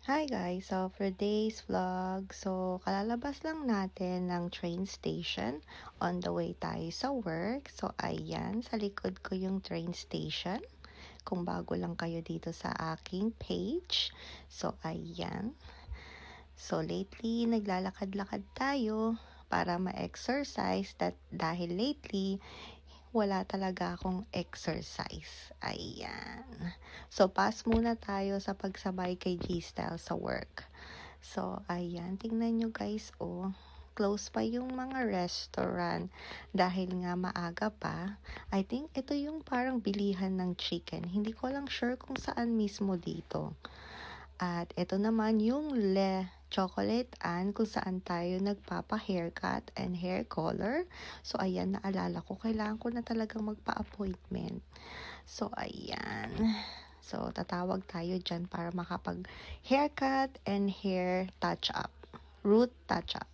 Hi guys! So for today's vlog, kalalabas lang natin ng train station. On the way tayo sa work. So ayan, sa likod ko yung train station. Kung bago lang kayo dito sa aking page. So ayan. So lately, naglalakad-lakad tayo para ma-exercise dahil lately, wala talaga akong exercise. Ayan. So, pass muna tayo sa pagsabay kay G-Style sa work. So, ayan. Tingnan nyo guys, oh. Close pa yung mga restaurant dahil nga maaga pa. I think ito yung parang bilihan ng chicken. Hindi ko lang sure kung saan mismo dito. At ito naman yung Le Chocolate Ann kung saan tayo nagpapa-haircut and hair color. So, ayan, naalala ko, kailangan ko na talagang magpa-appointment. So, ayan. So, tatawag tayo dyan para makapag-haircut and hair touch-up. Root touch-up.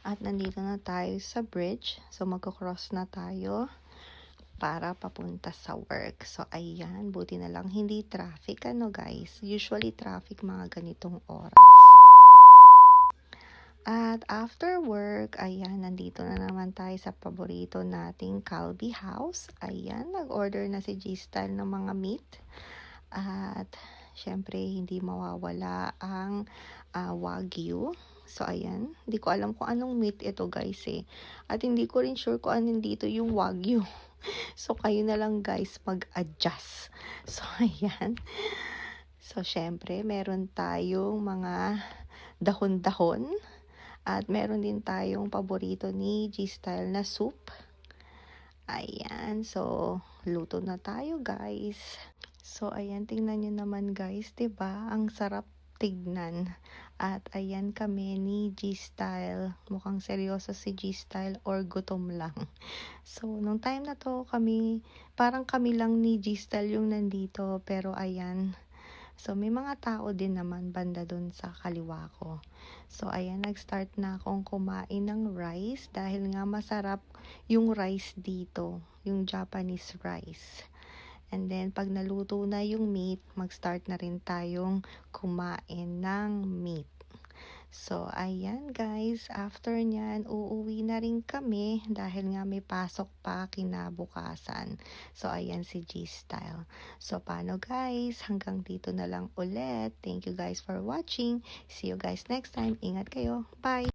At nandito na tayo sa bridge. So, magkocross na tayo para papunta sa work. So, ayan. Buti na lang hindi traffic. Ano, guys? Usually, traffic mga ganitong oras. At after work, ayan, nandito na naman tayo sa paborito nating Calbee House. Ayan, nag-order na si G-Style ng mga meat. At, syempre, hindi mawawala ang Wagyu. So, ayan, hindi ko alam kung anong meat ito, guys, eh. At hindi ko rin sure kung anong dito yung Wagyu. So, kayo na lang, guys, mag-adjust. So, ayan. So, syempre, meron tayong mga dahon-dahon. At meron din tayong paborito ni G-Style na soup. Ayan. So, luto na tayo, guys. So, ayan. Tingnan nyo naman, guys. 'Di ba? Ang sarap tignan. At ayan kami ni G-Style. Mukhang seryoso si G-Style or gutom lang. So, nung time na to parang kami lang ni G-Style yung nandito. Pero ayan. So, may mga tao din naman banda dun sa kaliwa ko. So, ayan, nag-start na akong kumain ng rice dahil nga masarap yung rice dito, yung Japanese rice. And then, pag naluto na yung meat, mag-start na rin tayong kumain ng meat. So, ayan guys, after nyan, uuwi na rin kami dahil nga may pasok pa kinabukasan. So, ayan si G-Style. So, paano guys? Hanggang dito na lang ulit. Thank you guys for watching. See you guys next time. Ingat kayo. Bye!